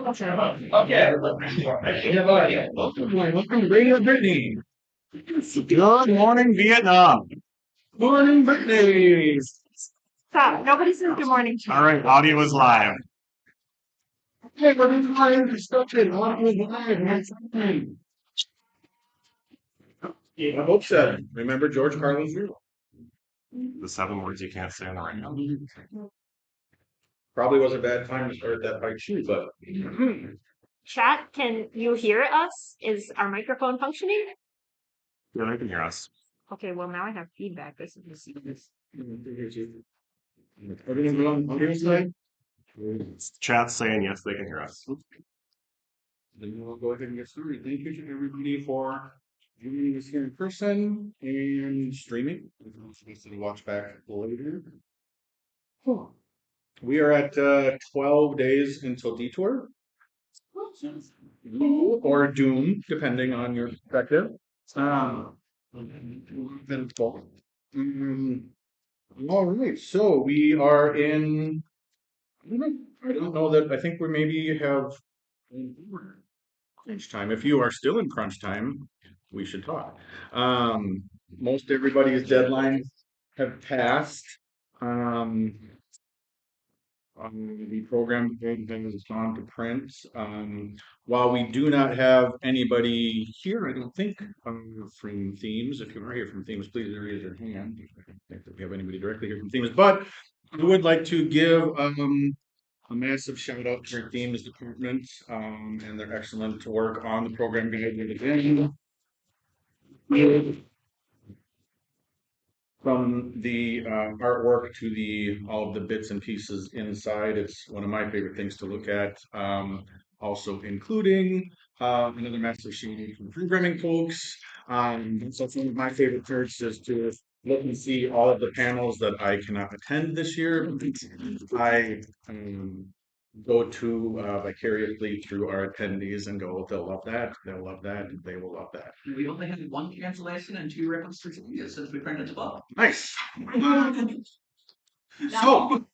Okay. Welcome, Radio Brittany. Good morning, Vietnam. Morning, Brittany. Stop. Nobody says good morning to me. All right, audio is live. Hey, we're live. Audio is live. Yeah, I hope so. Remember George Carlin's rule. The 7 words you can't say on the radio. Probably was a bad time to start that by too, but Chat, can you hear us? Is our microphone functioning? yeah, they can hear us. Okay, well now I have feedback. This is Everything going on your side? Chat's saying yes, they can hear us. Then we'll go ahead and get started. Thank you to everybody for joining us here in person and streaming. If you're supposed to watch back later. We are at 12 days until Detour. Or Doom, depending on your perspective. All right, so we are in. I don't know that. I think we maybe have crunch time. If you are still in crunch time, we should talk. Most everybody's deadlines have passed. The program has gone to print. While we do not have anybody here, I don't think from Themes. If you are here from Themes, please raise your hand. I don't think that we have anybody directly here from Themes, but I would like to give a massive shout out to our Themes department and their excellent work on the program guide. From the artwork to the all of the bits and pieces inside, it's one of my favorite things to look at. Also including another massive shout out from programming folks. So one of my favorite perks is to look and see all of the panels that I cannot attend this year. I go to vicariously through our attendees and go, they'll love that, they'll love that, they will love that. We only had 1 cancellation and 2 references since we printed the book. Nice. So,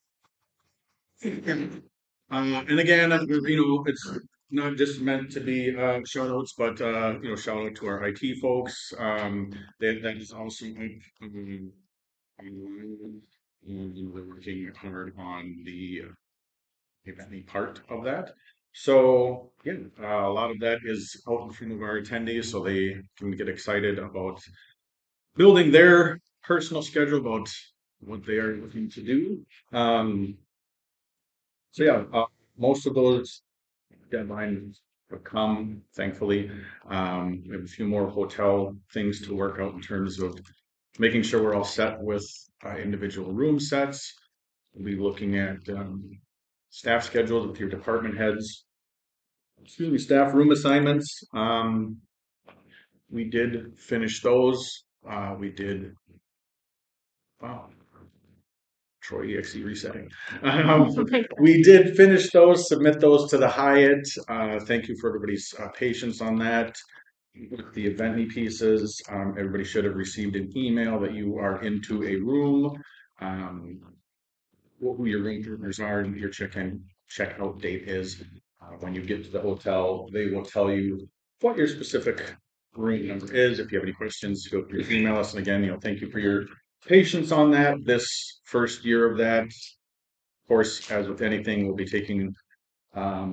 and again, it's not just meant to be shout outs, but shout out to our IT folks. That is also online, and we're working hard on the event part of that. So yeah, a lot of that is out in front of our attendees, so they can get excited about building their personal schedule about what they are looking to do. So yeah, most of those deadlines have come, thankfully. We have a few more hotel things to work out in terms of making sure we're all set with individual room sets. We'll be looking at staff schedules with your department heads. Excuse me, staff room assignments. We did finish those. We did. Wow. Troy EXE resetting. We did finish those, submit those to the Hyatt. Thank you for everybody's patience on that. With the event pieces, everybody should have received an email that you are into a room, who your room partners are, and your checkout date is. When you get to the hotel, they will tell you what your specific room number is. If you have any questions, feel free to email us. And again, thank you for your patience on that. This first year of that, of course, as with anything, we'll be taking a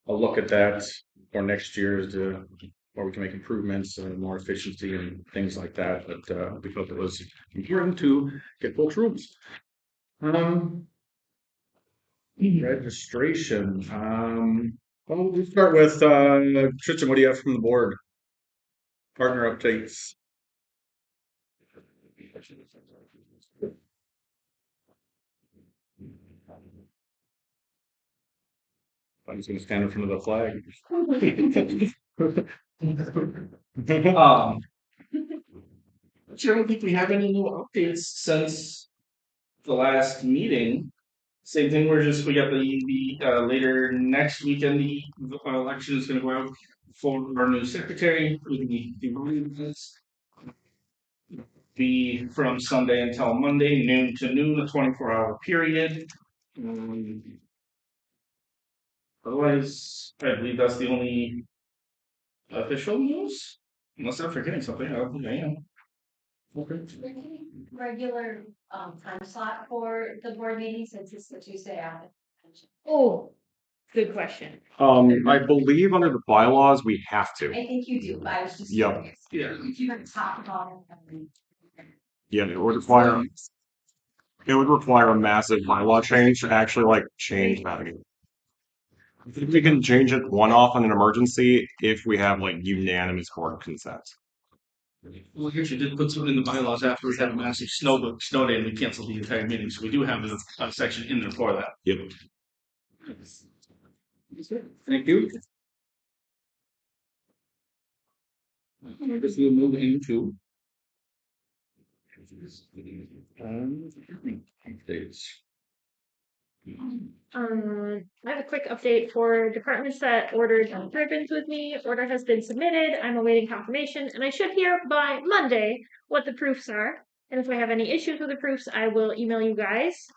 look at that for next year as to where we can make improvements and more efficiency and things like that. But we felt it was important to get folks rooms. Registration. Well, we'll start with Tristan. What do you have from the board? Partner updates. I'm just going to stand in front of the flag. I don't think we have any new updates since the last meeting. Same thing. We got the later next weekend. The election is going to go out for our new secretary. Be from Sunday until Monday, noon to noon, a 24-hour period. Otherwise, I believe that's the only official news. Unless I'm forgetting something, I don't think I am. Okay. Regular time slot for the board meeting since it's the Tuesday after. Oh, good question. I believe under the bylaws, we have I to. think you do, I was just Yep. curious. Yeah. If you had talked about it. Yeah, it would require a massive bylaw change to actually like change that. I think we can change it one off on an emergency if we have like unanimous board consent. Well, here she did put something in the bylaws after we had a massive snow day and we canceled the entire meeting, so we do have a section in there for that. Yep. Thank you. I guess we'll move into. Updates. I have a quick update for departments that ordered ribbons with me. Order has been submitted. I'm awaiting confirmation, and I should hear by Monday what the proofs are. And if I have any issues with the proofs, I will email you guys.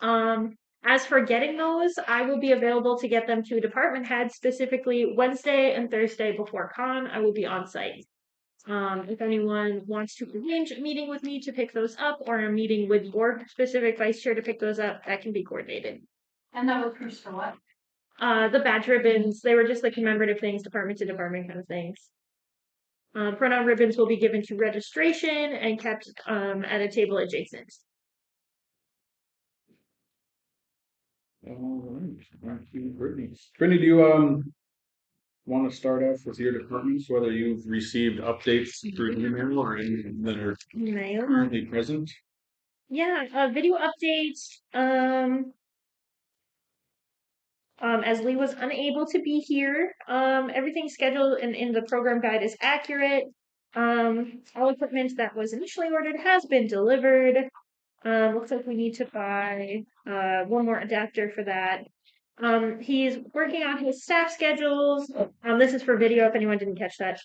As for getting those, I will be available to get them to department heads specifically Wednesday and Thursday before con. I will be on site. If anyone wants to arrange a meeting with me to pick those up or a meeting with your specific vice chair to pick those up, that can be coordinated. And that works for what? The badge ribbons, they were just like commemorative things, department to department kind of things. Pronoun ribbons will be given to registration and kept at a table adjacent. All right. Thank you, Brittany. Brittany, do you want to start off with your departments, whether you've received updates through email or anything that are Mail. currently present? Yeah, video updates. As Lee was unable to be here, everything scheduled and in the program guide is accurate. All equipment that was initially ordered has been delivered. Looks like we need to buy one more adapter for that. He's working on his staff schedules. This is for video if anyone didn't catch that.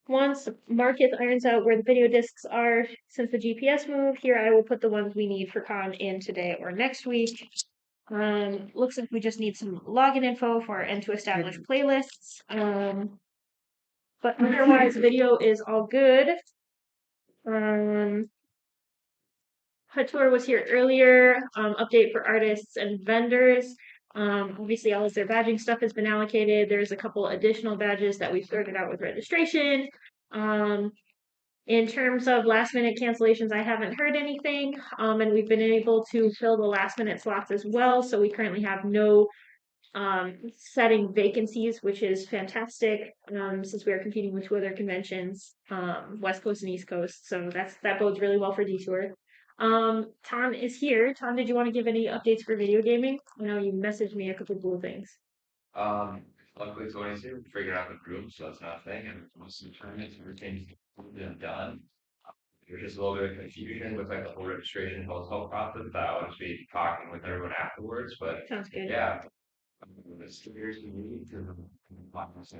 Once Marcus irons out where the video discs are since the GPS move, here I will put the ones we need for con in today or next week. Looks like we just need some login info for and to establish playlists. But otherwise, video is all good. Detour was here earlier. Update for artists and vendors. Obviously, all of their badging stuff has been allocated. There's a couple additional badges that we've sorted out with registration. In terms of last minute cancellations, I haven't heard anything. And we've been able to fill the last minute slots as well. So we currently have no setting vacancies, which is fantastic. Since we are competing with two other conventions, West Coast and East Coast. So that bodes really well for Detour. Tom is here. Tom, did you want to give any updates for video gaming? I know you messaged me a couple cool things. Luckily Tony's here, figuring out the group, so that's not a thing, and most of the tournaments, everything's been done. There's just a little bit of confusion with like the whole registration whole process that I want to be talking with everyone afterwards, but Sounds good. yeah. The stickers we need to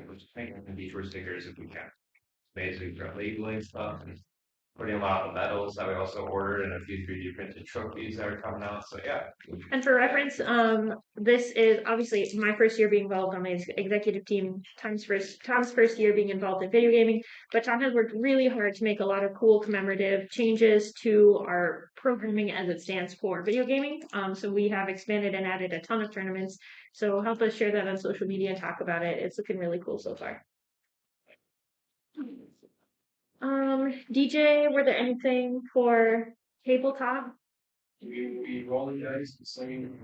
which I think the detour stickers if we can. Basically for labeling stuff and putting them on the medals that we also ordered and a few 3D printed trophies that are coming out. So yeah. And for reference, this is obviously my first year being involved on the executive team. Tom's first year being involved in video gaming, but Tom has worked really hard to make a lot of cool commemorative changes to our programming as it stands for video gaming. So we have expanded and added a ton of tournaments. So help us share that on social media and talk about it. It's looking really cool so far. DJ, were there anything for tabletop? We roll the dice, singing.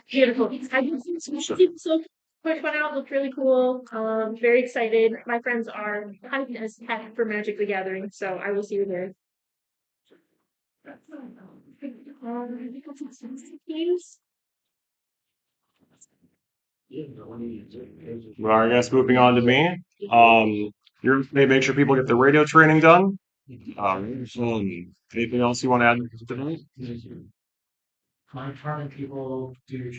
Beautiful. I can see some people so push one out, looked really cool. Very excited. My friends are hyped as heck for Magic the Gathering, so I will see you there. Teams. Well, I guess moving on to me. They make sure people get their radio training done. Anything else you want to add tonight? People do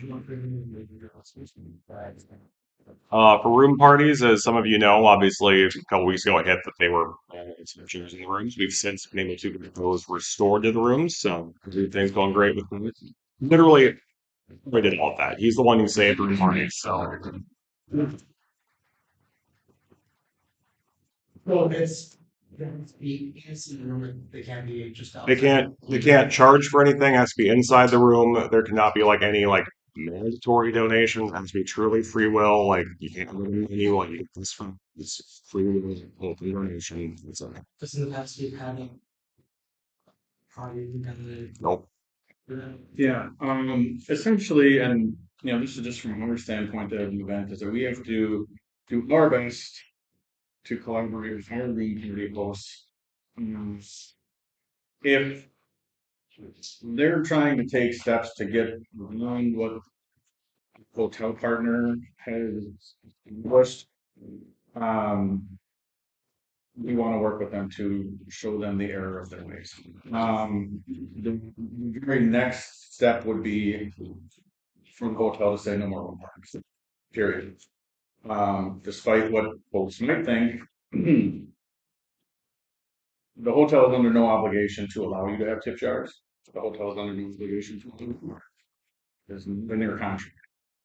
For room parties, as some of you know, obviously a couple weeks ago I hit that they were changes in the rooms. We've since been able to get those restored to the rooms, so everything's going great with them. Literally We did all of that. He's the one who saved room parties, so Well, it's, they have to be inside the room, they can't be just outside. they can't charge for anything. It has to be inside the room. There cannot be like any like mandatory donations. It has to be truly free will. Like you can't go to anyone. You get this from it's free will, open donation. It's a Because in the past we've had a party, we've had nope. Yeah, essentially, and this is just from our standpoint of an event, is that we have to do our best to collaborate with our room community hosts. If they're trying to take steps to get beyond what hotel partner has pushed, um, we want to work with them to show them the error of their ways. The very next step would be for the hotel to say no more room parks, period. Despite what folks might think, the hotel is under no obligation to allow you to have tip jars. The hotel is under no obligation to allow you. There's in their contract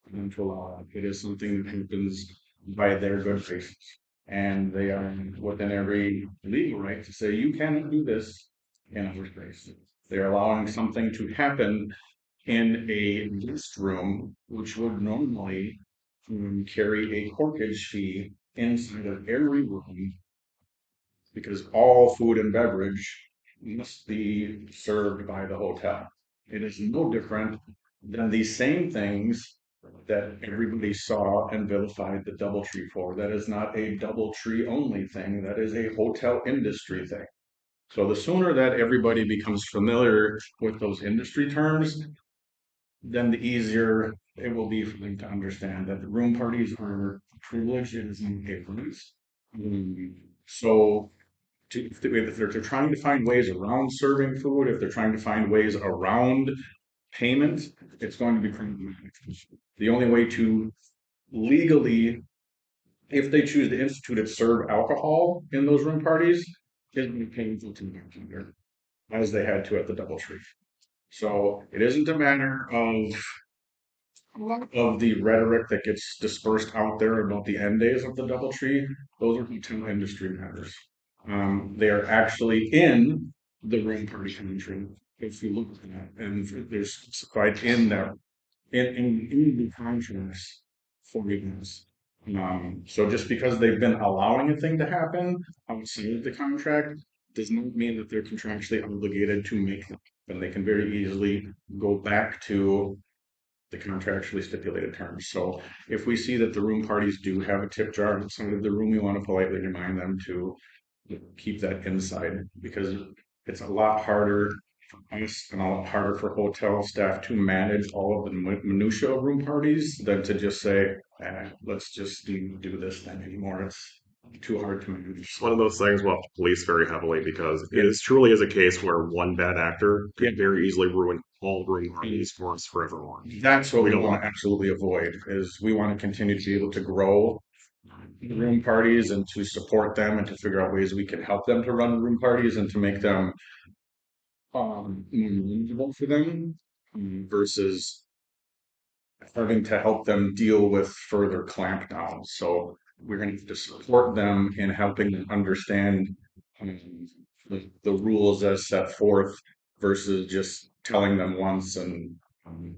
for them to allow that. It is something that happens by their good faith. And they are within every legal right to say you cannot do this in our space. They're allowing something to happen in a guest room, which would normally carry a corkage fee inside of every room because all food and beverage must be served by the hotel. It is no different than the same things that everybody saw and vilified the DoubleTree for. That is not a DoubleTree only thing, that is a hotel industry thing. So the sooner that everybody becomes familiar with those industry terms, then the easier it will be for them to understand that the room parties are privileged. It is not a privilege. So if they're trying to find ways around serving food, if they're trying to find ways around payment, it's going to be problematic. The only way to legally, if they choose to institute it, serve alcohol in those room parties, is by paying for $2 as they had to at the DoubleTree. So it isn't a matter of the rhetoric that gets dispersed out there about the end days of the DoubleTree. Those are hotel industry matters. They are actually in the room party country. If you look at that, and there's specified in there in the contracts for events. So just because they've been allowing a thing to happen outside of the contract does not mean that they're contractually obligated to make it. And they can very easily go back to the contractually stipulated terms. So if we see that the room parties do have a tip jar outside of the room, we want to politely remind them to keep that inside because it's a lot harder for us and a lot harder for hotel staff to manage all of the minutia of room parties than to just say, let's just do this thing anymore. It's too hard to manage. It's one of those things we'll have to police very heavily because it is truly is a case where one bad actor could very easily ruin all room parties for us for everyone. That's what we don't want to absolutely avoid is we want to continue to be able to grow room parties and to support them and to figure out ways we can help them to run room parties and to make them more manageable for them versus having to help them deal with further clampdowns. So we're going to have to support them in helping them understand the rules as set forth versus just telling them once and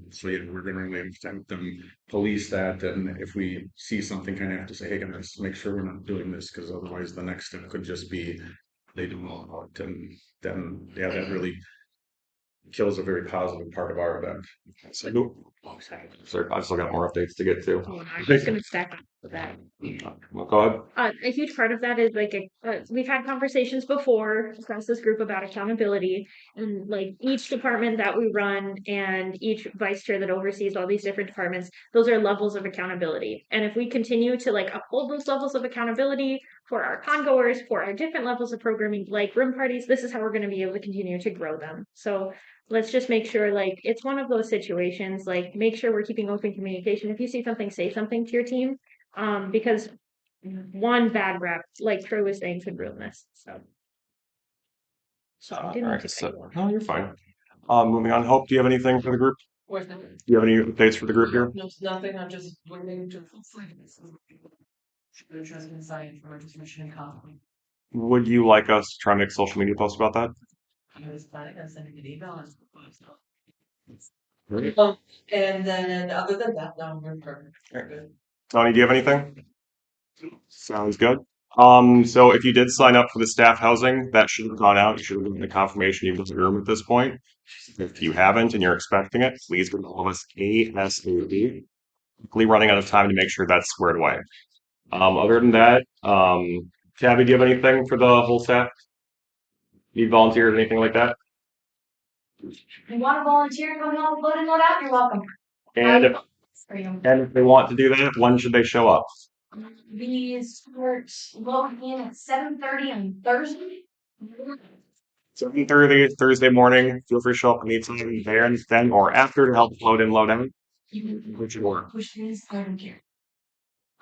so yeah, we're going to have them police that, and if we see something, kind of have to say, hey guys, make sure we're not doing this because otherwise the next step could just be they don't know about it, and then yeah, that really kills a very positive part of our event. So, sorry, I've still got more updates to get to. I'm just gonna stack up with that. Well, go ahead. A huge part of that is like we've had conversations before across this group about accountability and like each department that we run and each vice chair that oversees all these different departments, those are levels of accountability. And if we continue to like uphold those levels of accountability for our congoers, for our different levels of programming, like room parties, this is how we're going to be able to continue to grow them. So let's just make sure like it's one of those situations, like make sure we're keeping open communication. If you see something, say something to your team. Because one bad rep, like Troy was saying, could ruin this. So I didn't All want right, to cut you so off. no, you're fine. Moving on. Hope, do you have anything for the group? Where's the? Do you have any updates for the group here? No, it's nothing, I'm just waiting to. They're trying to sign for registration and conflict. Would you like us to try and make a social media post about that? I was planning on sending an email and stuff. Great. And then other than that, no, we're perfect. We're good. Tony, do you have anything? Sounds good. So if you did sign up for the staff housing, that should have gone out. You should have gotten the confirmation you've got the room at this point. If you haven't and you're expecting it, please get all of us ASAP. Quickly running out of time to make sure that's squared away. Other than that, Tabby, do you have anything for the whole staff? Need volunteers, anything like that? You wanna volunteer, come on, load in, load out, you're welcome. And if they want to do that, when should they show up? We start loading in at 7:30 on Thursday. 7:30 Thursday morning. Feel free to show up anytime there and then or after to help load in, load out. You can Which work. push this, I don't care.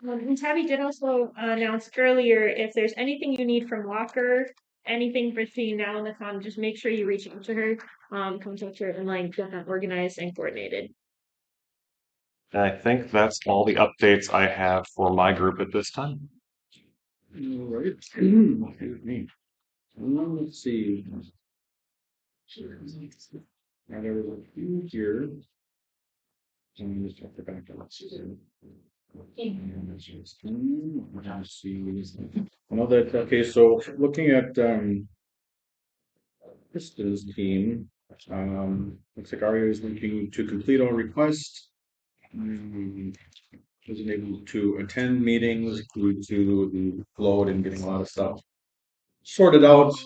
And Tabby did also announce earlier if there's anything you need from Walker, anything between now and the con, just make sure you reach out to her. Come talk to her and like get that organized and coordinated. And I think that's all the updates I have for my group at this time. All right. Excuse me. Let's see. Now there was a few here. And just have to back up. Let's see. I know that, okay, so looking at Kristen's team, looks like Aria is looking to complete all requests. Wasn't able to attend meetings due to the load and getting a lot of stuff sorted out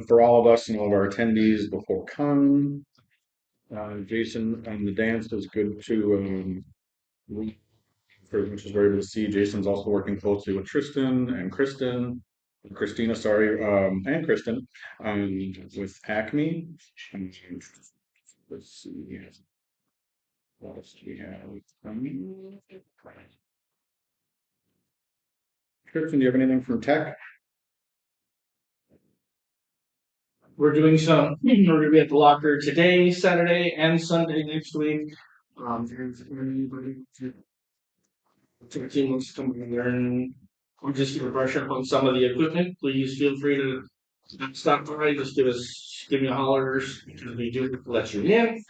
for all of us and all of our attendees before con. Jason and the dance is good to for as much as we're able to see. Jason's also working closely with Tristan and Christina, sorry, and Kristen, with Acme. And let's see, what else do we have? Kristen, do you have anything from tech? We're doing some, we're gonna be at the locker today, Saturday, and Sunday next week. If anybody, if the team wants to come in there and we'll just give a brush up on some of the equipment, please feel free to stop by, just give me a holler, because we do let you in.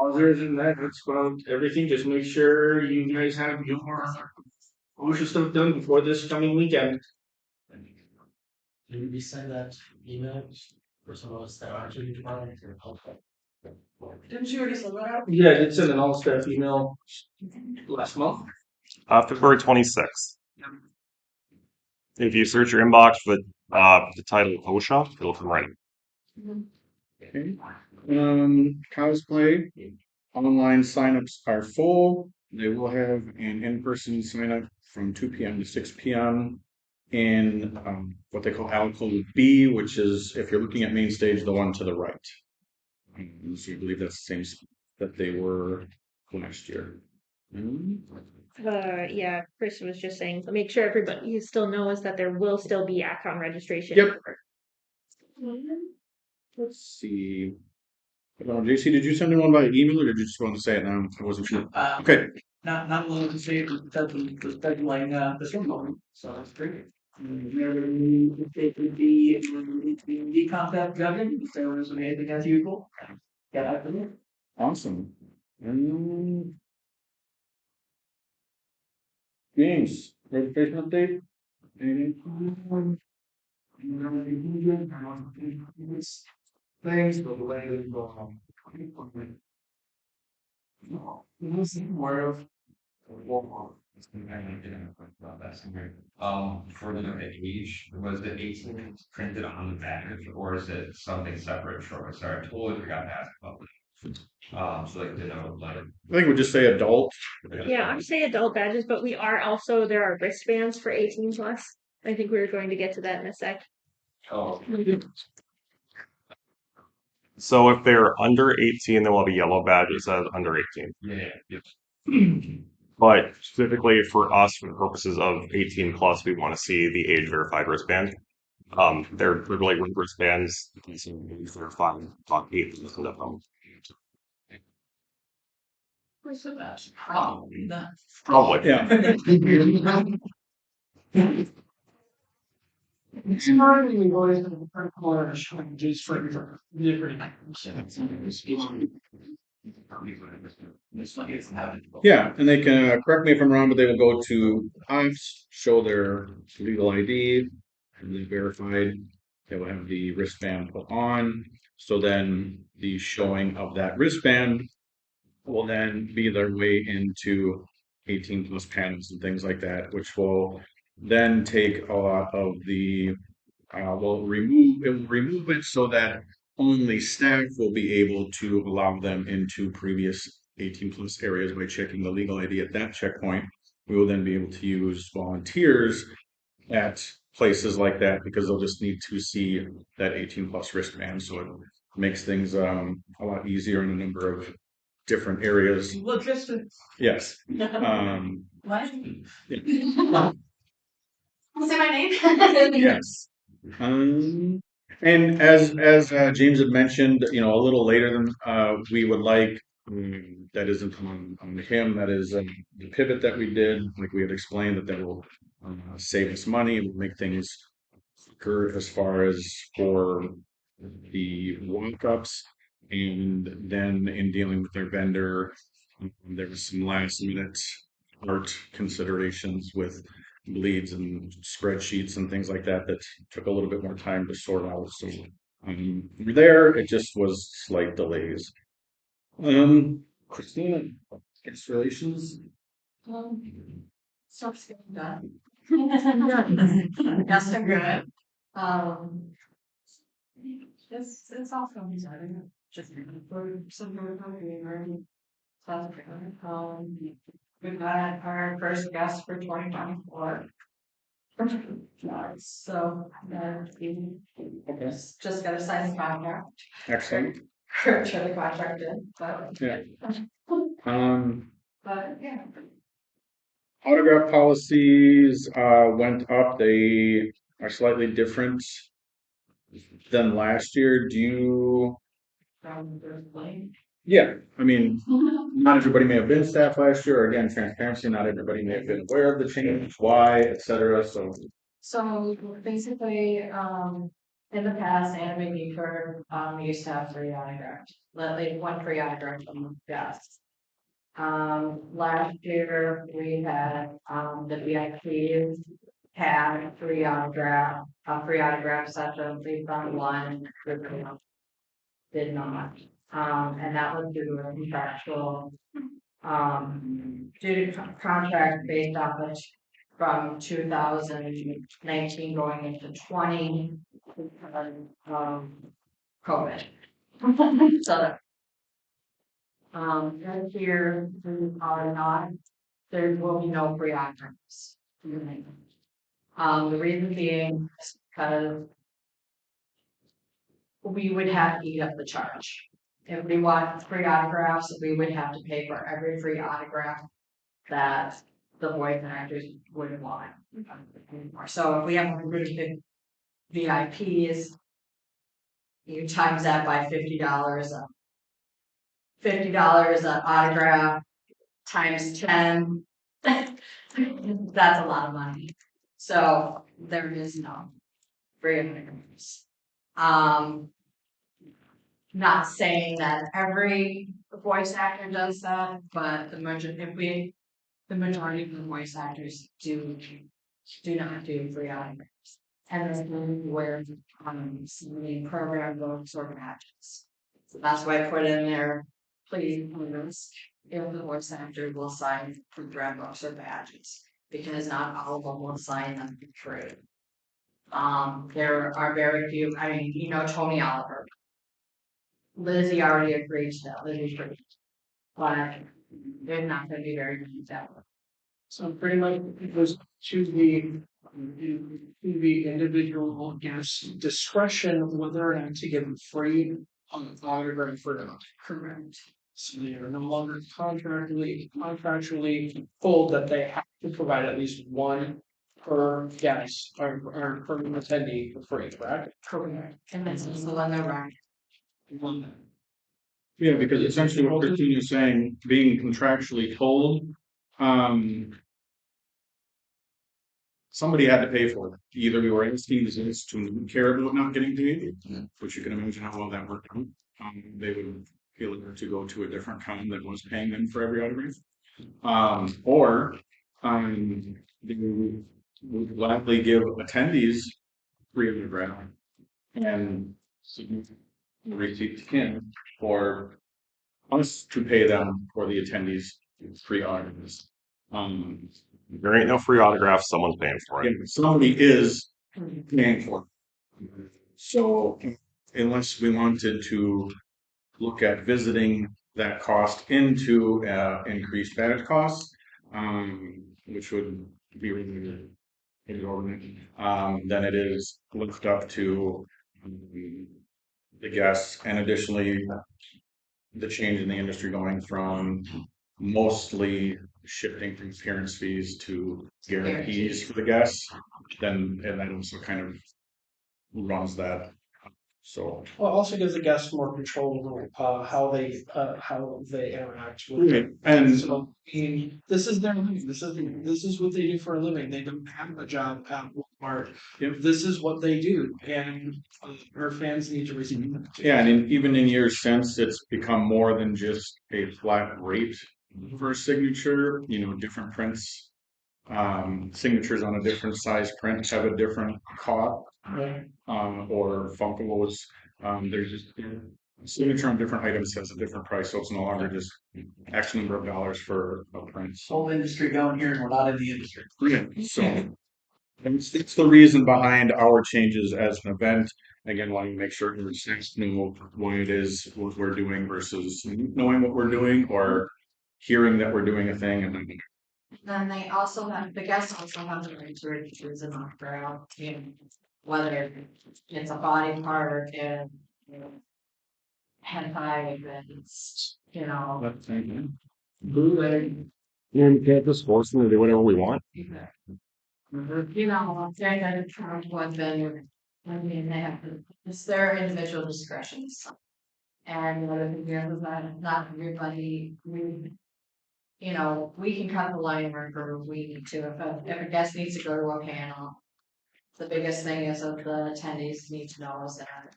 Other than that, that's about everything. Just make sure you guys have your OSHA stuff done before this coming weekend. Did we send that email for some of us that aren't in the department or help? Didn't you already send that out? Yeah, I did send an all staff email last month. February 26th. If you search your inbox for the title OSHA, it'll come right up. Okay. Cosplay online signups are full. They will have an in-person sign up from 2 p.m. to 6 p.m. in what they call alcove B, which is, if you're looking at main stage, the one to the right. So you believe that's the same that they were last year. Yeah, Chris was just saying, make sure everybody still knows that there will still be ACON registration. Yep. Let's see. JC, did you send me one by email or did you just want to say it now? I wasn't sure. Okay. Not willing to say it, but the deadline this one, so that's great. It would be the contact government, if there was anything as usual. Yeah, I believe. Awesome. Games. Registration update? Anything? Things the way more of For the age, was the 18 printed on the package or is it something separate from it? Sorry, I totally forgot to ask about that. So like the note, like. I think we just say adult. Yeah, I'm say adult badges, but we are also, there are wristbands for 18 plus. I think we were going to get to that in a sec. Oh. So if they're under 18, there will be yellow badge that says under 18. Yeah. But specifically for us, for the purposes of 18 plus, we want to see the age verified wristband. They're like wristbands. They're fine. Talk eight of them. So that's probably not. Probably. Yeah. It's hardly always in the front corner, just for different. Yeah, and they can correct me if I'm wrong, but they will go to us, show their legal ID, and they verified. They will have the wristband put on. So then the showing of that wristband will then be their way into 18 plus panels and things like that, which will then take a lot of the it will remove it so that only staff will be able to allow them into previous 18 plus areas by checking the legal ID at that checkpoint. We will then be able to use volunteers at places like that because they'll just need to see that 18 plus wristband. So it makes things a lot easier in a number of different areas. Logistics. Yes. What? Yeah. Say my name? Yes. And as James had mentioned, you know, a little later than we would like, that isn't on him. That is the pivot that we did, like we had explained, that will save us money and make things quicker as far as for the walk-ups. And then in dealing with their vendor, there was some last minute art considerations with bleeds and spreadsheets and things like that that took a little bit more time to sort out. So there, it just was slight delays. Christina, guest relations. Stuff's getting done. Yes, I'm good. It's all from design, just for some of we've got our first guest for 2024. So, just gotta sign the contract. Excellent. Sure, the contract in, but. Yeah. But, yeah. Autograph policies went up. They are slightly different than last year. Do you? Yeah, I mean, not everybody may have been staff last year. Or again, transparency. Not everybody may have been aware of the change, why, etc. So basically, in the past, Anime Detour, used to have free autographs, like one free autograph from the guests. Last year we had, the VIPs had free autograph sessions. We found one group did not. And that was due to a contractual, due to contract based off of from 2019 going into 20 because COVID. So this year we are not, there will be no free autographs. The reason being is because we would have to eat up the charge. If we want free autographs, we would have to pay for every free autograph that the voice actors would want. So if we have 150 VIPs, you times that by $50. $50 an autograph times 10. That's a lot of money. So there is no free autographs. Not saying that every voice actor does that, but the majority of the voice actors do not do free autographs. And that's where the program books or badges. So that's why I put in there, please notice if the voice actor will sign for program books or badges, because not all of them will sign them for free. There are very few, I mean, you know, Tony Oliver. Lizzie already agreed to that, Lizzie's free. But they're not gonna be very good at that. So pretty much it was to the individual guest's discretion whether or not to give them free autograph or not. Correct. So they are no longer contractually told that they have to provide at least one per guest or per attendee for free, correct? Correct. And that's also when they're right. Yeah, because essentially what Christine is saying, being contractually told, somebody had to pay for it. Either we were asking the citizens to care about not getting paid, which you can imagine how well that worked out. They would feel it to go to a different con that was paying them for every autograph. Or they would gladly give attendees free autograph and receipt to Ken for us to pay them for the attendees free autographs. There ain't no free autographs. Someone's paying for it. And somebody is paying for it. So unless we wanted to look at visiting that cost into increased badge costs, which would be really exorbitant, then it is lift up to the guests, and additionally the change in the industry going from mostly shifting from appearance fees to guarantees for the guests, then and that also kind of runs that. So Well, it also gives the guests more control over how they interact with it. and So, I mean, this is their living. This is what they do for a living. They don't have a job at Walmart. Yep. This is what they do, and our fans need to receive that. yeah, and even in years since, it's become more than just a flat rate for a signature. Different prints, signatures on a different size print have a different cost. Right. Or Funkos. There's just signature on different items has a different price, so it's no longer just X number of dollars for a print. Whole industry going here, and we're not in the industry. Yeah, so it's the reason behind our changes as an event. Again, wanting to make sure everyone's know what it is, what we're doing versus knowing what we're doing or hearing that we're doing a thing and then Then the guests also have the right to choose an opt-out, whether it's a body part and, hentai events, bootleg, You can't just force them to do whatever we want. they're not in charge of what venue. I mean, it's their individual discretions. And the other thing is that not everybody, we can cut the line wherever we need to. If a guest needs to go to a panel, the biggest thing is that the attendees need to know is that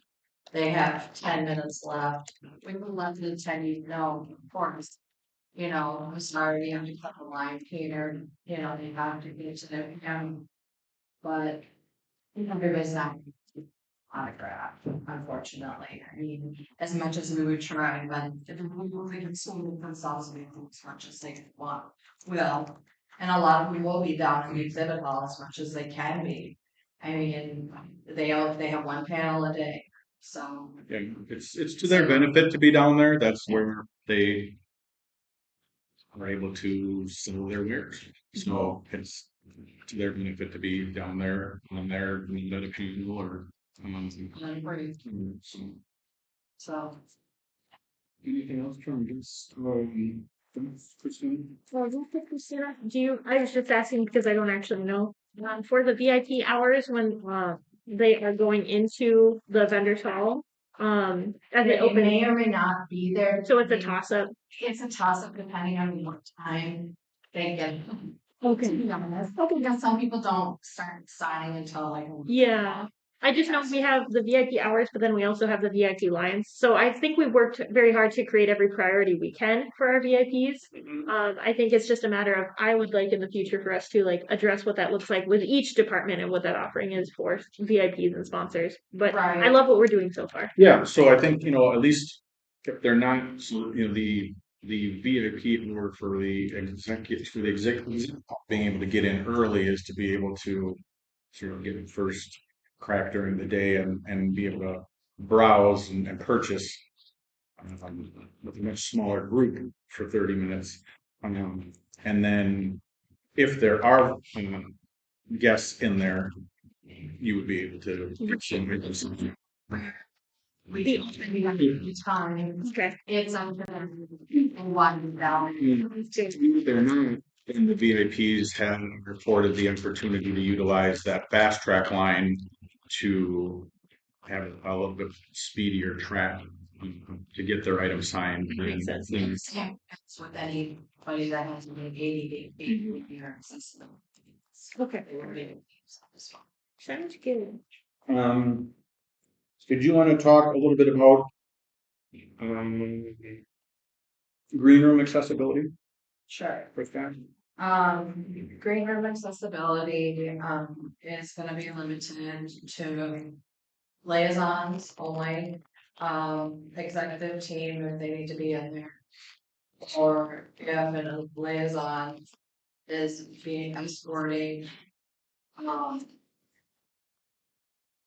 they have 10 minutes left. We will let the attendees know, of course. I'm sorry, you have to cut the line here. They have to get to their but everybody's not autograph, unfortunately. I mean, as much as we would try, but if we can sort themselves as much as they want, will. And a lot of them will be down in the exhibit hall as much as they can be. I mean, they have one panel a day, so. yeah, it's to their benefit to be down there. That's where they are able to sell their wares. So it's to their benefit to be down there on their panel or So. Anything else from this? Christine? Well, real quick, Christina, I was just asking because I don't actually know. For the VIP hours when they are going into the vendor's hall, as they It may open, or may not be there. so it's a toss up. It's a toss up depending on what time they get. To Okay. be honest, because some people don't start signing until like. Yeah. I just know we have the VIP hours, but then we also have the VIP lines. So I think we worked very hard to create every priority we can for our VIPs. I think it's just a matter of I would like in the future for us to address what that looks like with each department and what that offering is for VIPs and sponsors. But Right. I love what we're doing so far. Yeah, so I think, at least if they're not, so, the VIP or for the executive being able to get in early is to be able to sort of get a first crack during the day and be able to browse and purchase with a much smaller group for 30 minutes. And then if there are guests in there, you would be able to We open time. Okay. It's open and one down. They're not And the VIPs have reported the opportunity to utilize that fast track line to have a little bit speedier track to get their item signed. Makes and sense. things. That's with anybody that has an 80 year system. Okay, They will be. sounds good. Did you want to talk a little bit about um, green room accessibility Sure. for staff? Green room accessibility, is gonna be limited to liaisons only. Executive team if they need to be in there. Or if a liaison is being escorting, um,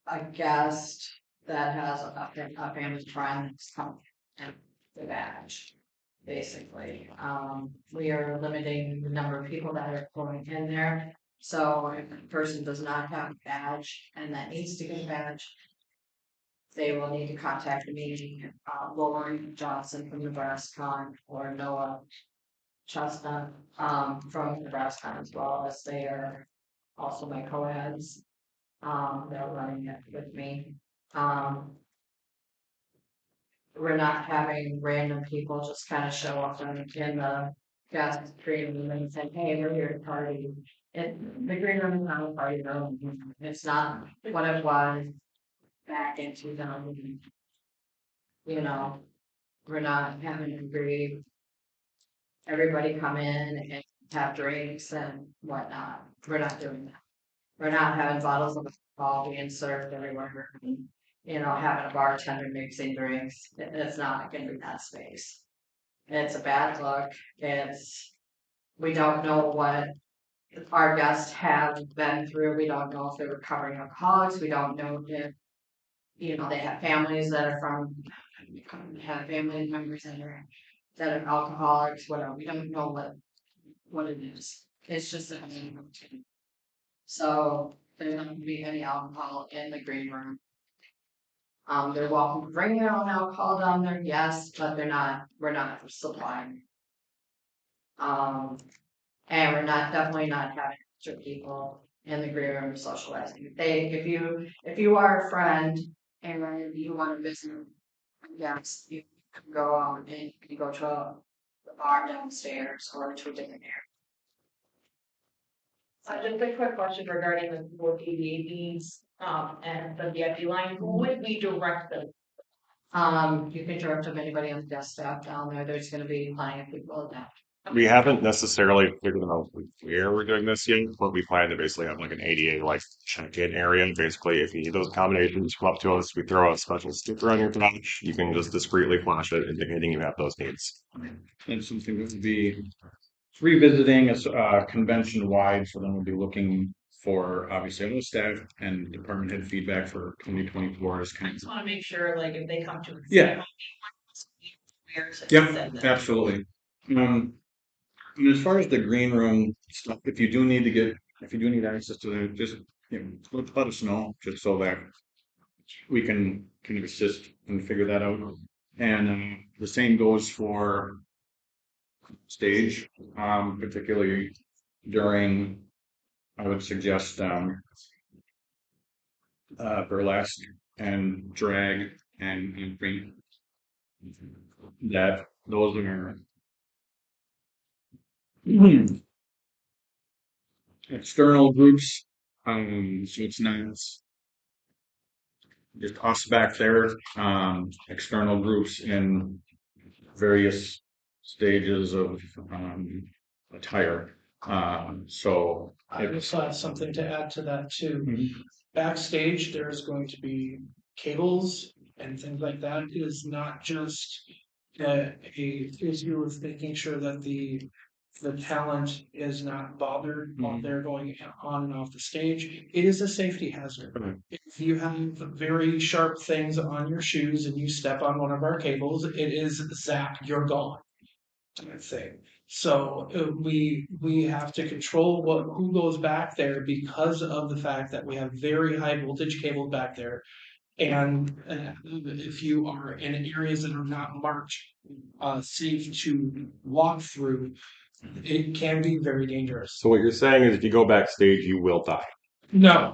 a guest that has a family friend that's come and the badge. Basically, we are limiting the number of people that are going in there. So if a person does not have a badge and that needs to get a badge, they will need to contact me, Lauren Johnson from Nebraska or Noah Chestnut, from Nebraska as well, as they are also my co-eds. They're running it with me. We're not having random people just kind of show up in the gas green room and say, hey, we're here to party. The green room is not a party room. It's not what it was back in 2000. You know, we're not having everybody come in and have drinks and whatnot. We're not doing that. We're not having bottles of alcohol being served everywhere. You know, having a bartender mixing drinks. It's not gonna be that space. It's a bad look. We don't know what our guests have been through. We don't know if they're recovering alcoholics. We don't know if, they have families that are have family members that are alcoholics, whatever. We don't know what it is. It's just a routine. So there's not gonna be any alcohol in the green room. They're welcome to bring their own alcohol down there, yes, but we're not supplying. And we're definitely not having extra people in the green room socializing. If you are a friend and you want to visit, yes, you can go out and you can go to the bar downstairs or to a different area. Just a quick question regarding the 488Bs, and the VIP line, who would we direct them? You can direct them anybody on the guest staff down there. There's gonna be plenty of people that. We haven't necessarily figured out where we're doing this yet, but we plan to basically have like an ADA like check-in area. Basically, if you need those accommodations, come up to us. We throw a special sticker on your badge. You can just discreetly flash it, indicating you have those needs. And something that would be revisiting a convention wide, so then we'll be looking for obviously all staff and department head feedback for 2024 as I kind just of. wanna make sure, like, if they come to. Yeah. Where to Yep, send them. absolutely. And as far as the green room stuff, if you do need access to that, just let us know, just so that we can assist and figure that out. And the same goes for stage, particularly during, I would suggest burlesque and drag and bring that those are external groups. So it's not just us back there. External groups in various stages of attire. So I just have something to add to that too. Mhm. Backstage, there's going to be cables and things like that. It is not just a issue of making sure that the talent is not bothered while Mhm. they're going on and off the stage. It is a safety hazard. Mhm. If you have very sharp things on your shoes and you step on one of our cables, it is zap, you're gone. Kind of thing. So we have to control who goes back there because of the fact that we have very high voltage cables back there. And if you are in areas that are not marked safe to walk through, It can be very dangerous. So what you're saying is if you go backstage, you will die. No.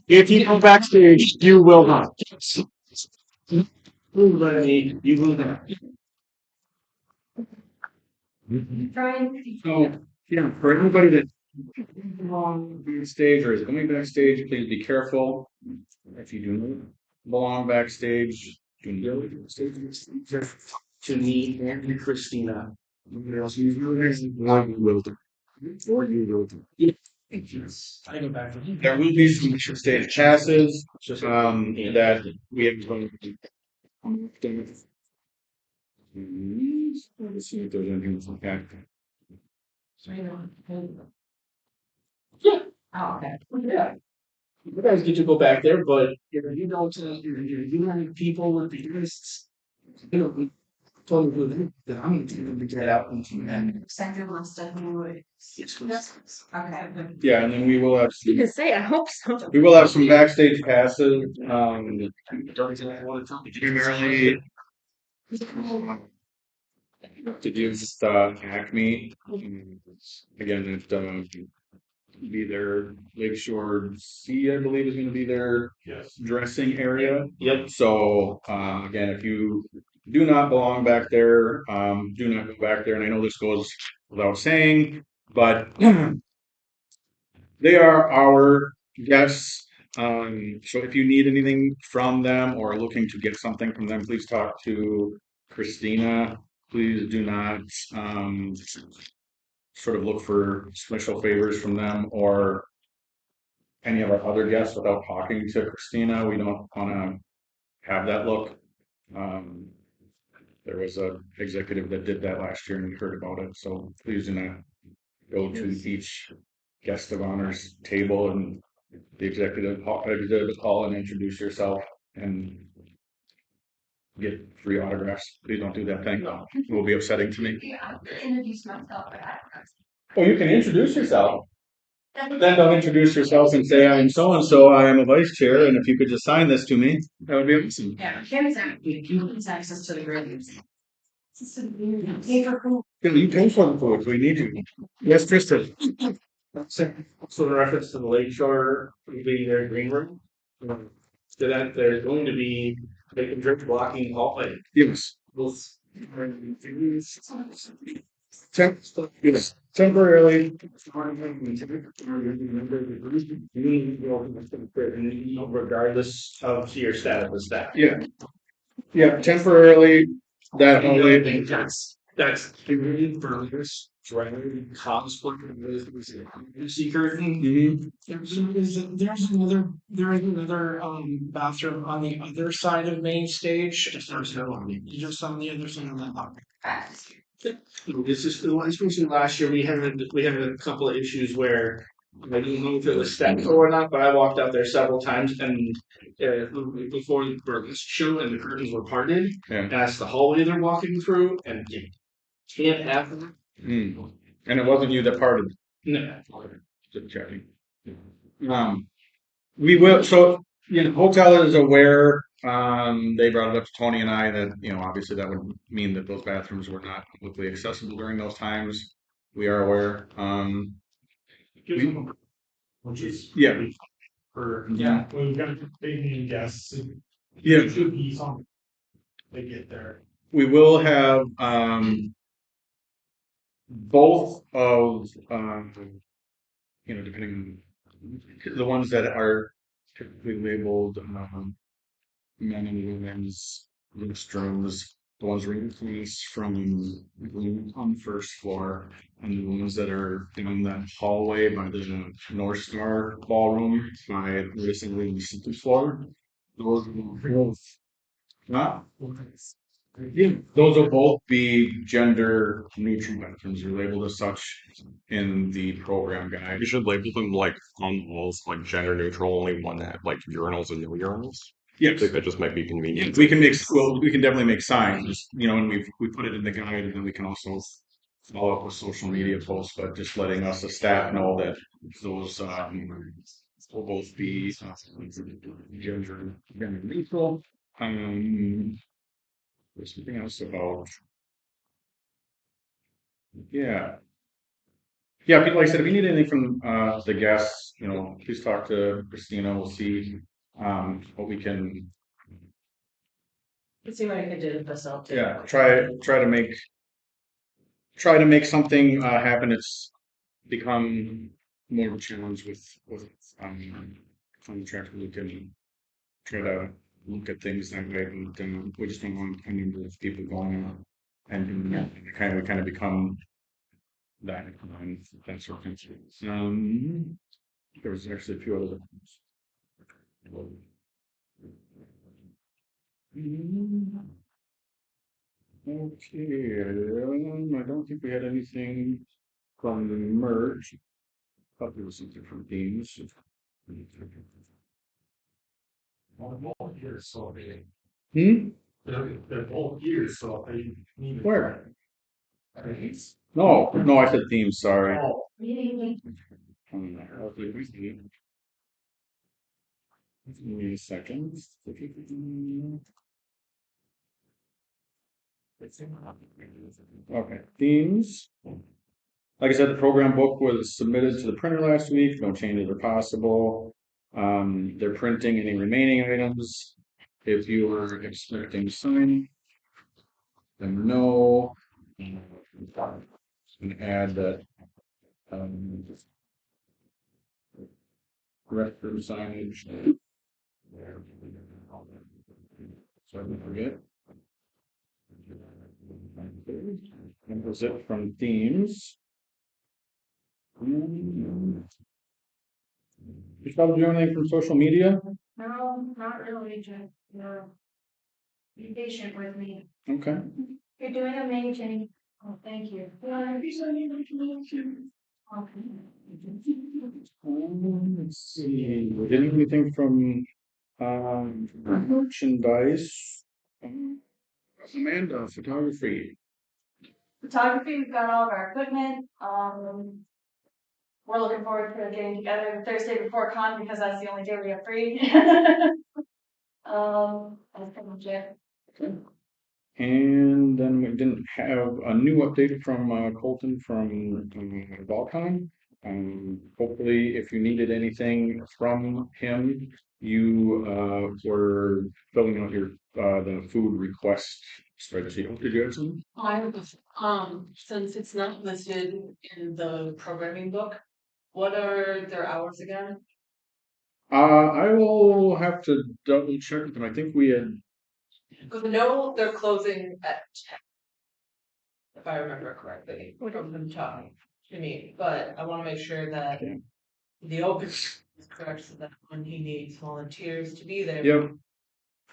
If you go backstage, you will die. Lenny, you will not. Brian, So, yeah, for everybody that belong backstage or is going backstage, please be careful. If you do not belong backstage, do not go backstage. To me and to Christina. I go back. There will be some stage passes, that we have. Let's see if there's anything else like that. Oh, okay. Yeah. You guys get to go back there, but if you don't, you have people with the lists, you know, told me that I'm going to get out and. Second list of who it Yes, is. Okay. Yeah, and then we will have You can say, I hope so. we will have some backstage passes. Primarily to do just Acme. Again, be their Lakeshore C, I believe, is going to be their dressing area. Yep. So again, if you do not belong back there, do not go back there. And I know this goes without saying, but they are our guests. So if you need anything from them or looking to get something from them, please talk to Christina. Please do not sort of look for special favors from them or any of our other guests without talking to Christina. We don't want to have that look. Um, there was a executive that did that last year and we heard about it. So please do not go to each guest of honor's table and the executive hall and introduce yourself and get free autographs. Please don't do that thing. It will be upsetting to me. Yeah, introduce myself, but I Oh, you can introduce yourself. Then don't introduce yourself and say, I'm so and so, I am a vice chair, and if you could just sign this to me, that would be awesome. Yeah, Kim's access to the grades. Paper cool. Yeah, you pay for the food, we need you. Yes, Tristan. So in reference to the Lakeshore, being their green room, so that there's going to be they can drink blocking hallway. Yes. Both. Yes. Temporarily. Regardless of your status as staff. Yeah. Yeah, temporarily, that hallway. That's for this cosplay secret. There is another bathroom on the other side of main stage. Just on the other side of that lobby. This is especially last year we had a couple of issues where I didn't know if it was steps or not, but I walked out there several times and before the burlesque show and the curtains were parted. Yeah. And that's the hallway they're walking through, and you can't have them. And it wasn't you that parted. No. Just checking. We will, so, hotel is aware, they brought it up to Tony and I that, obviously that would mean that those bathrooms were not publicly accessible during those times. We are aware, Which is yeah. Yeah, we've got big name guests. Yeah. It should be something. They get there. We will have, both of, depending on the ones that are typically labeled, men and women's restrooms, the ones released from on the first floor, and the ones that are in that hallway by the North Star Ballroom by the second floor. Those will both not. Yeah, those will both be gender neutral bathrooms. They're labeled as such in the program guide. You should label them like on the walls, like gender neutral, only one that like urinals and no urinals. Yes. I think that just might be convenient. We can definitely make signs, and we put it in the guide, and then we can also follow up with social media posts, but just letting us as staff know that those will both be gender neutral. There's something else about Yeah. Yeah, people, like I said, if you need anything from the guests, please talk to Christina. We'll see what we can, Let's see what I can do to facilitate. yeah, try to make something happen. It's become more of a challenge with contract. We can try to look at things that way, and we just don't want a number of people going on, and we kind of become that that sort of thing. There was actually a few other ones. Okay, I don't think we had anything from the merge. Thought there was some different themes. Hmm? They're both years, so I need. Where? No, no, I said themes, sorry. Give me a second. Okay, themes. Like I said, the program book was submitted to the printer last week. No changes are possible. They're printing any remaining items. If you were expecting sign, then no. And add that restroom signage. So I didn't forget. And was it from themes? You probably do anything from social media? No, not really, Jen. No. Be patient with me. Okay. You're doing amazing. Oh, thank you. Let's see. We didn't have anything from merchandise. Amanda, photography. Photography, we've got all of our equipment. We're looking forward to getting together the Thursday before con because that's the only day we have free. That's pretty much it. And then we didn't have a new update from Colton from Volcon. Hopefully, if you needed anything from him, you were filling out your the food request spreadsheet. Oh, did you have something? I have since it's not listed in the programming book, what are their hours again? I will have to double check with them. I think we had. Because I know they're closing at 10, if I remember correctly, from them talking to me, but I wanna make sure that Okay. the open is correct, so that when he needs volunteers to be there. Yep.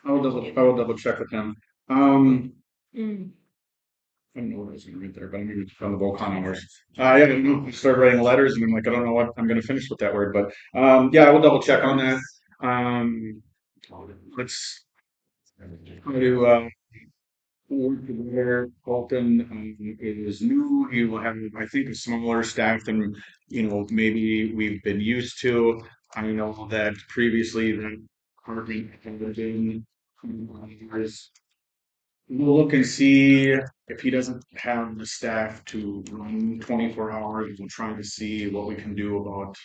I will double check with him. I don't know what I was gonna read there, but I'm gonna from the Volcano hours. Yeah, I started writing letters, and I'm like, I don't know what I'm gonna finish with that word, but yeah, I will double check on that. Let's try to work together. Colton is new. He will have, I think, a smaller staff than maybe we've been used to. I know that previously that department had been. We'll look and see if he doesn't have the staff to run 24 hours. We'll try to see what we can do about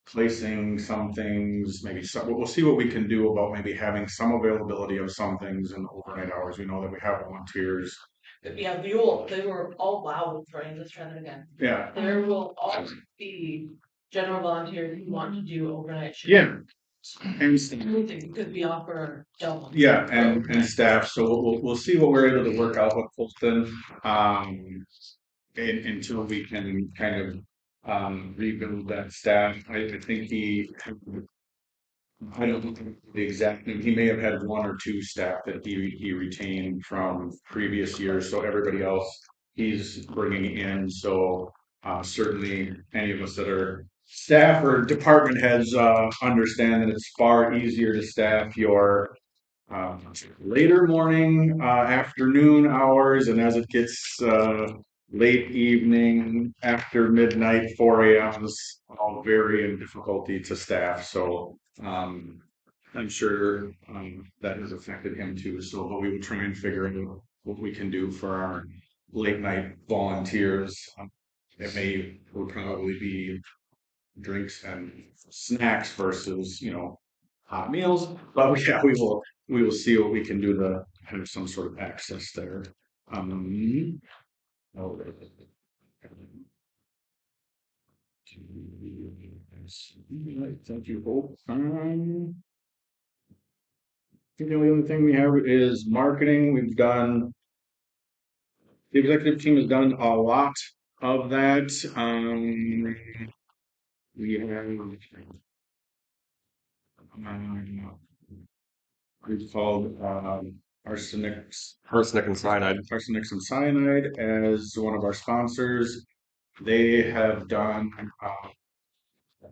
placing some things, maybe some, we'll see what we can do about maybe having some availability of some things in overnight hours. We know that we have volunteers. Yeah, they were all loud for Let's try that again. Yeah. There will always be general volunteers who want to do overnight shifts. Yeah. And Anything could be offered. yeah, and staff. So we'll see what we're able to work out with Colton. Until we can kind of rebuild that staff. I think I don't know the exact name. He may have had one or two staff that he retained from previous years. So everybody else he's bringing in. So certainly any of us that are staff or department heads understand that it's far easier to staff your later morning, afternoon hours, and as it gets late evening, after midnight, 4 a.m. is all very in difficulty to staff. So I'm sure that has affected him too. So, but we will try and figure out what we can do for our late night volunteers. It would probably be drinks and snacks versus, hot meals. But yeah, we will see what we can do to have some sort of access there. Oh, thank you, Hope. I think the only other thing we have is marketing. The executive team has done a lot of that. We have we've called Arsenic and cyanide. Arsenic and Cyanide as one of our sponsors. They have done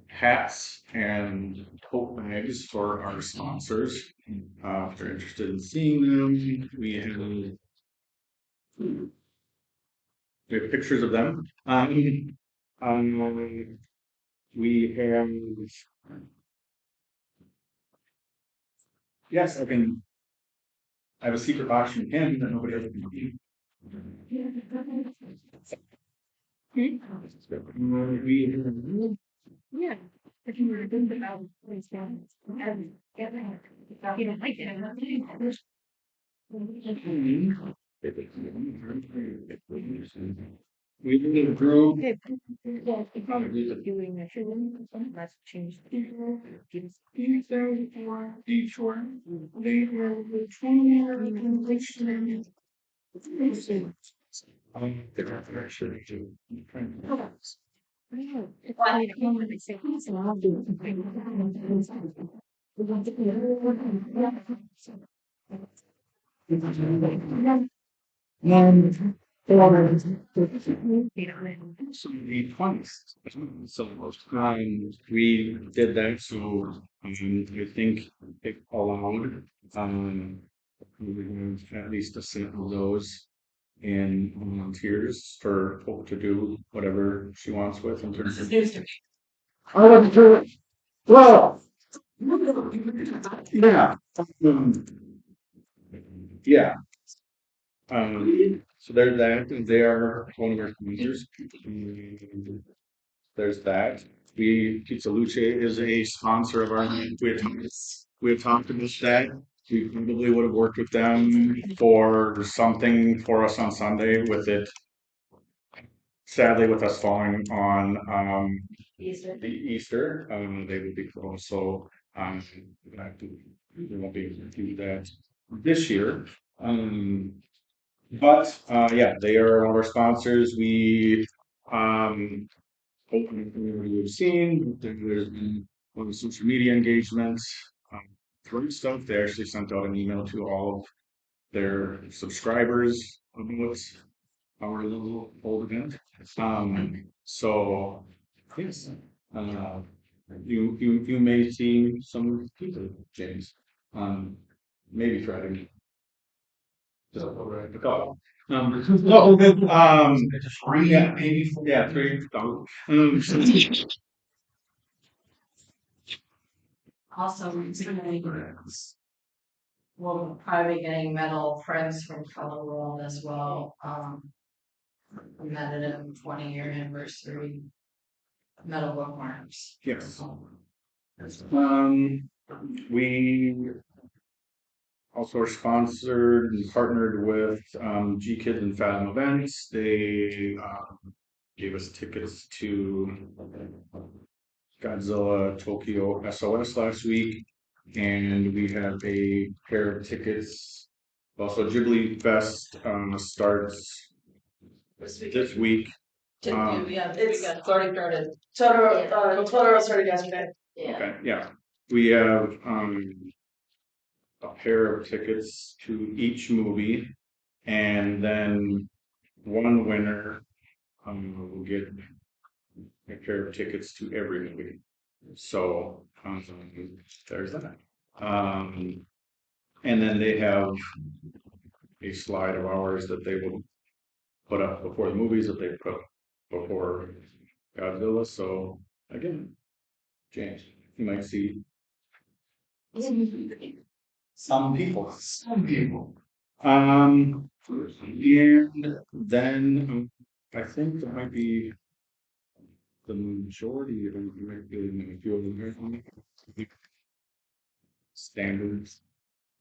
hats and tote bags for our sponsors. If you're interested in seeing them, we have pictures of them. We have, yes, I have a secret box from him that nobody else can see. We Yeah. If you were thinking about things down, and get that, if you don't like it, we did a group. okay, well, the problem with doing the shooting, let's change the people, give us Detour. It's funny that when they say, so I'll do it. So the 20s. So we did that. So I think it allowed at least a set of those in volunteers for Hope to do whatever she wants with in terms of. I wasn't sure. Well, yeah. Yeah. So there's that. They are one of our sponsors. There's that. Pizza Luce is a sponsor of our. We had talked about that. We probably would have worked with them for something for us on Sunday with it. Sadly, with us falling on the Easter, they would be closed. So we won't be able to do that this year. But yeah, they are one of our sponsors. We hopefully you've seen there's been a lot of social media engagements, great stuff. They actually sent out an email to all of their subscribers about our little old event. So yes, you may see some people, James. Maybe Friday. Just over the call. No, three, yeah, maybe four, yeah, three. Also, we'll probably be getting metal friends from Color World as well. We met at a 20-year anniversary metal bookmarks. Yes. We also are sponsored and partnered with G Kids and Fathom Events. They gave us tickets to Godzilla Tokyo SOS last week, and we have a pair of tickets. Also, Ghibli Fest starts this week. Yeah, it's already started. Totoro started yesterday. Okay, yeah, we have a pair of tickets to each movie, and then one winner will get a pair of tickets to every movie. So there's that. And then they have a slide of ours that they will put up before the movies that they put before Godzilla. So again, James, you might see some people. And then I think that might be the majority of them, might be a few of them here. Standards,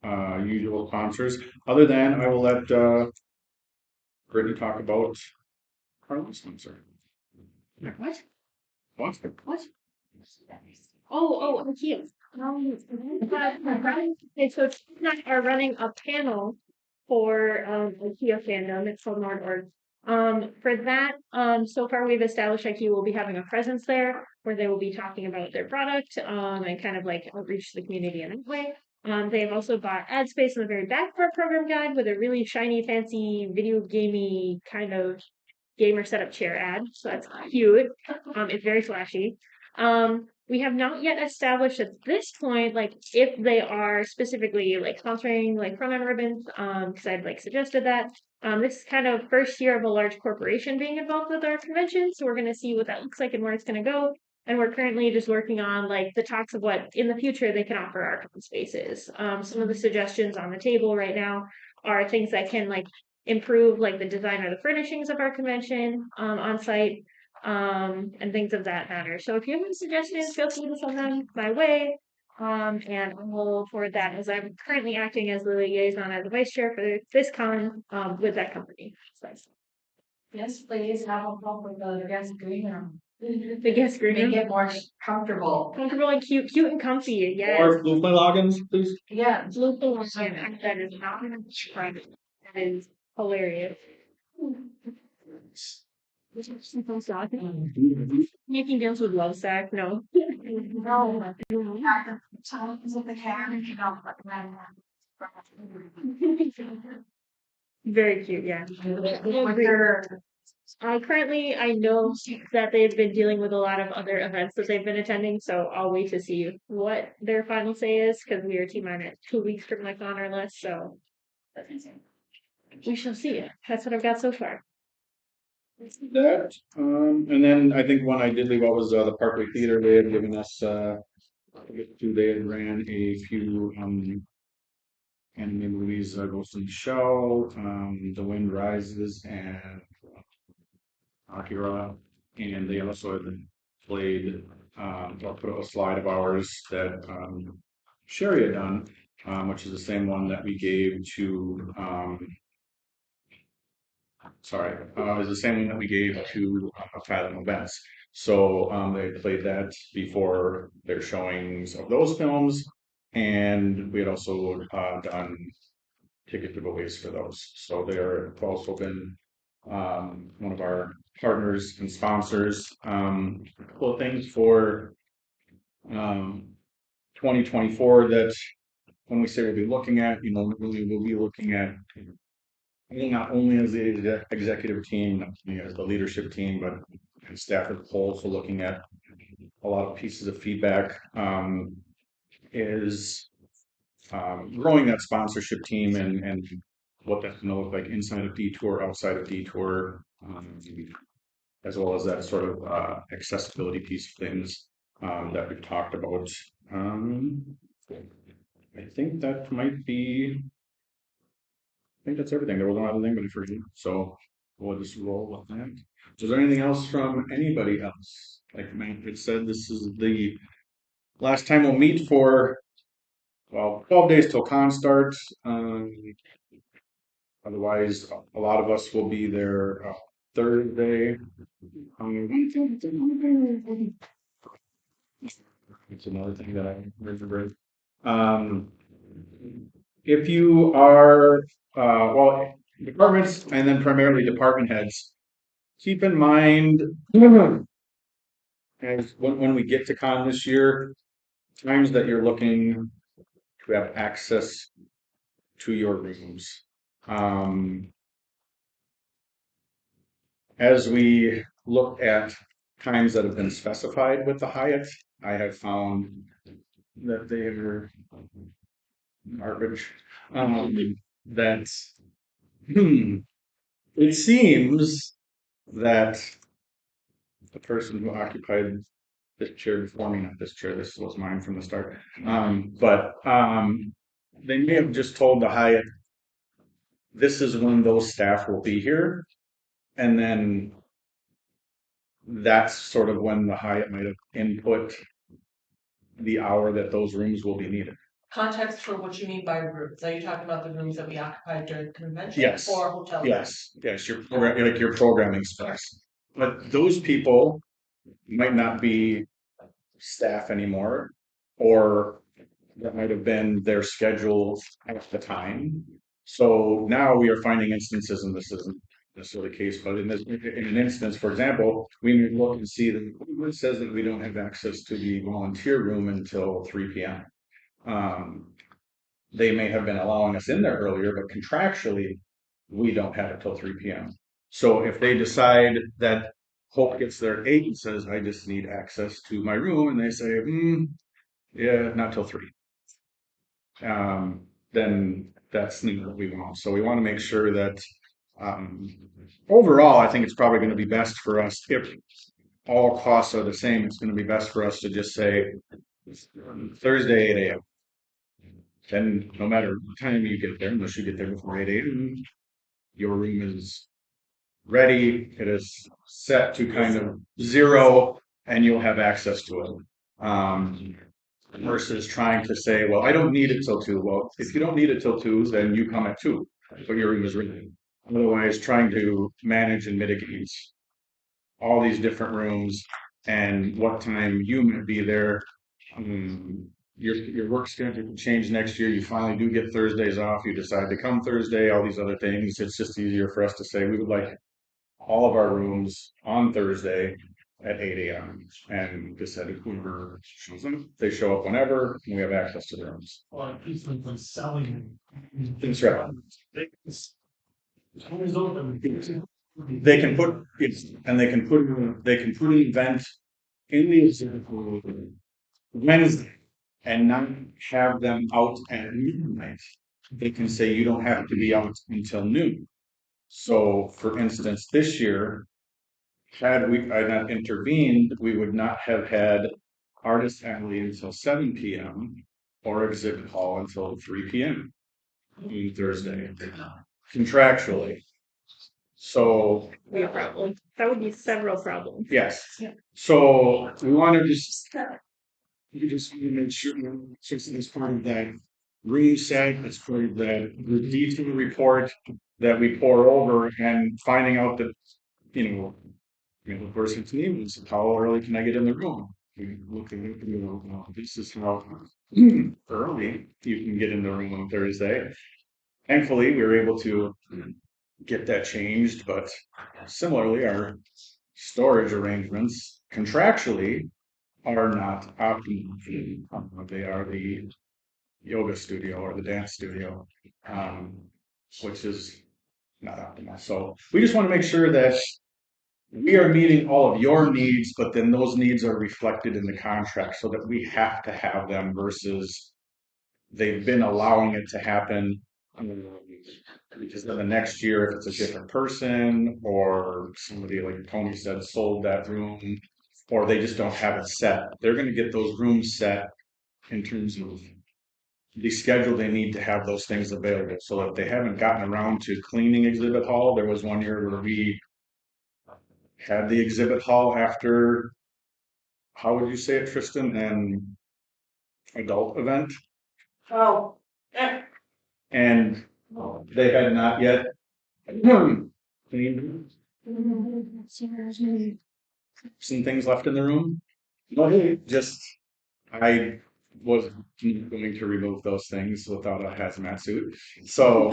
usual sponsors. Other than I will let Brittany talk about our last sponsor. What? What? What? Oh, IKEA. Okay, so tonight are running a panel for IKEA fandom. It's called Nord.org. For that, so far we've established IKEA will be having a presence there where they will be talking about their product and kind of like outreach to the community in that way. They've also bought ad space in the very back of our program guide with a really shiny, fancy, video gamey kind of gamer setup chair ad. So that's cute. It's very flashy. We have not yet established at this point, like if they are specifically like sponsoring like front end ribbons, because I'd like suggested that. This is kind of first year of a large corporation being involved with our convention, so we're going to see what that looks like and where it's going to go. And we're currently just working on like the talks of what in the future they can offer our spaces. Some of the suggestions on the table right now are things that can like improve like the design or the furnishings of our convention on site and things of that matter. So if you have any suggestions, feel free to send them my way. And I will forward that as I'm currently acting as the liaison as the vice chair for this con with that company. So, Yes, please have a help with the guest green room. the guest green room. Make it more comfortable. Comfortable and cute and comfy. Yes. Or move my logins, please. Yeah. That is not private. That is hilarious. Making deals with love sack, no. No. Times of the carriage, you don't recommend Very cute, yeah. that. Currently, I know that they've been dealing with a lot of other events that they've been attending, so I'll wait to see what their final say is because we are T-minus 2 weeks from like on our list, so we shall see. That's what I've got so far. That, and then I think one I did leave out was the Parkway Theater. They had given us, they had ran a few anime movies, Ghost in the Shell, The Wind Rises, and Akira. And they also had played, or put up a slide of ours that Sherry had done, which is the same one that we gave to is the same one that we gave to Fathom Events. So they played that before their showings of those films, and we had also done ticket giveaways for those. So they're also been one of our partners and sponsors. A couple of things for 2024 that when we say we'll be looking at, really we'll be looking at not only as the executive team, not only as the leadership team, but staff as a whole. So looking at a lot of pieces of feedback is growing that sponsorship team and what that's going to look like inside of Detour, outside of Detour, as well as that sort of accessibility piece of things that we've talked about. I think that might be. I think that's everything. There was one other thing, but I forget. So we'll just roll with that. Is there anything else from anybody else? Like Matt had said, this is the last time we'll meet for 12 days till con starts. Otherwise, a lot of us will be there Thursday. It's another thing that I remember. If you are departments and then primarily department heads, keep in mind as when we get to con this year, times that you're looking to have access to your rooms. As we look at times that have been specified with the Hyatt, I have found that they are garbage. That it seems that the person who occupied this chair before me, not this chair, this was mine from the start. But they may have just told the Hyatt this is when those staff will be here. And then that's sort of when the Hyatt might have input the hour that those rooms will be needed. Context for what you mean by rooms. Are you talking about the rooms that we occupied during the convention? Yes. Or hotel rooms? Yes, your program, like your programming specs. But those people might not be staff anymore, or that might have been their schedule at the time. So now we are finding instances, and this isn't necessarily the case, but in an instance, for example, we may look and see that it says that we don't have access to the volunteer room until 3 p.m. They may have been allowing us in there earlier, but contractually, we don't have it till 3 p.m. So if they decide that Hope gets their 8 and says, I just need access to my room, and they say, yeah, not till 3. Then that's not what we want. So we want to make sure that overall, I think it's probably going to be best for us if all costs are the same. It's going to be best for us to just say Thursday 8 a.m. Then no matter what time you get there, unless you get there before 8 a.m., your room is ready. It is set to kind of 0, and you'll have access to it. Versus trying to say, well, I don't need it till 2. Well, if you don't need it till 2, then you come at 2, but your room is ready. Otherwise, trying to manage and mitigate all these different rooms and what time you might be there. Your work schedule can change next year. You finally do get Thursdays off. You decide to come Thursday, all these other things. It's just easier for us to say we would like all of our rooms on Thursday at 8 a.m. And just said whoever shows up, they show up whenever, and we have access to the rooms. Well, it's like when selling. That's right. It's always open. They can put it's and they can put an event in the example Wednesday and not have them out at midnight. They can say you don't have to be out until noon. So, for instance, this year, had I not intervened, we would not have had Artist Alley until 7 p.m. or Exhibit Hall until 3 p.m. on Thursday, contractually. So, Be a problem. That would be several problems. yes. So we want to just make sure it's part of that room set, it's part of the detail report that we pour over, and finding out that the person's name is how early can I get in the room? We look at it, this is how early you can get in the room on Thursday. Thankfully, we were able to get that changed, but similarly, our storage arrangements contractually are not optimal. They are the yoga studio or the dance studio, which is not optimal. So we just want to make sure that we are meeting all of your needs, but then those needs are reflected in the contract so that we have to have them versus they've been allowing it to happen. Because then the next year, if it's a different person or somebody, like Tony said, sold that room, or they just don't have it set, they're going to get those rooms set in terms of the schedule they need to have those things available. So if they haven't gotten around to cleaning Exhibit Hall, there was one year where we had the Exhibit Hall after, how would you say it, Tristan, an adult event, Oh, and they had not yet cleaned some things left in the room. No, just I was going to remove those things without a hazmat suit. So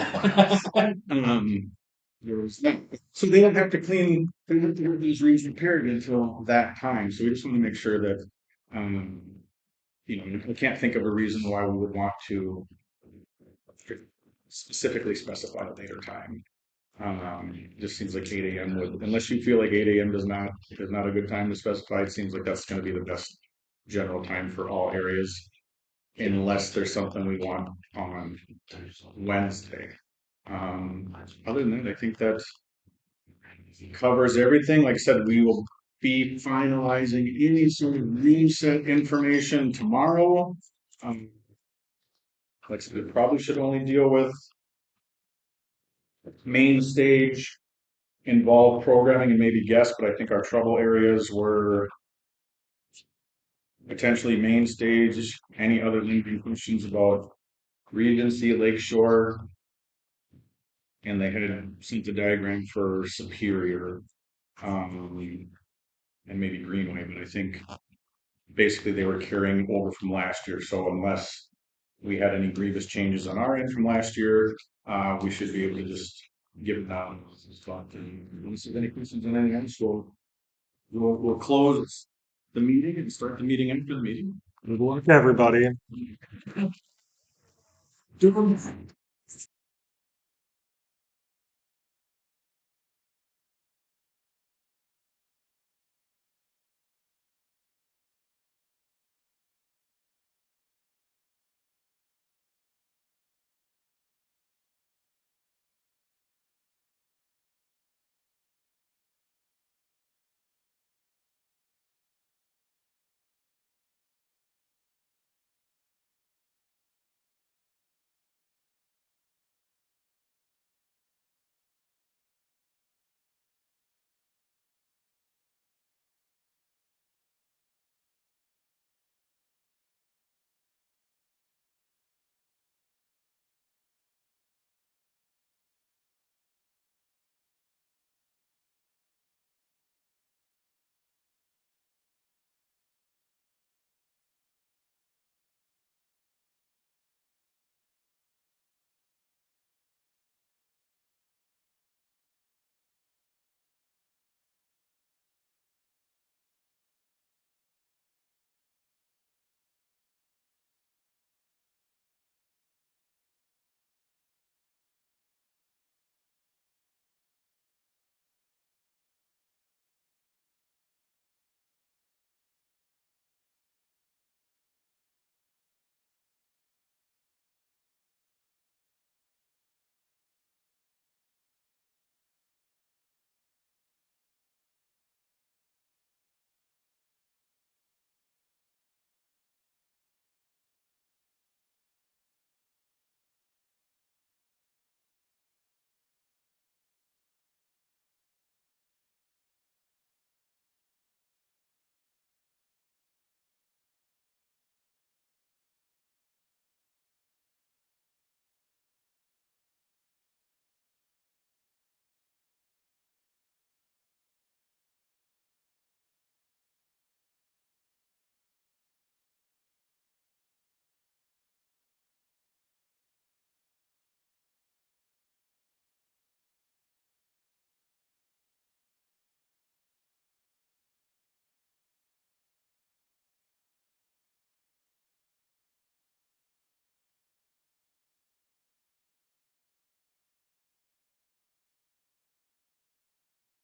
there was that. So they don't have to clean, they don't have to have these rooms repaired until that time. So we just want to make sure that I can't think of a reason why we would want to specifically specify a later time. Just seems like 8 a.m. would, unless you feel like 8 a.m. is not a good time to specify. It seems like that's going to be the best general time for all areas, unless there's something we want on Wednesday. Other than that, I think that covers everything. Like I said, we will be finalizing any sort of room set information tomorrow. Like I said, we probably should only deal with main stage involved programming and maybe guests, but I think our trouble areas were potentially main stage, any other lingering questions about Regency, Lakeshore, and they had sent a diagram for Superior, and maybe Greenway, but I think basically they were carrying over from last year, so unless we had any grievous changes on our end from last year, we should be able to just give it down. And unless there's any questions on anything else, we'll close the meeting and start the meeting after the meeting. Good luck, everybody.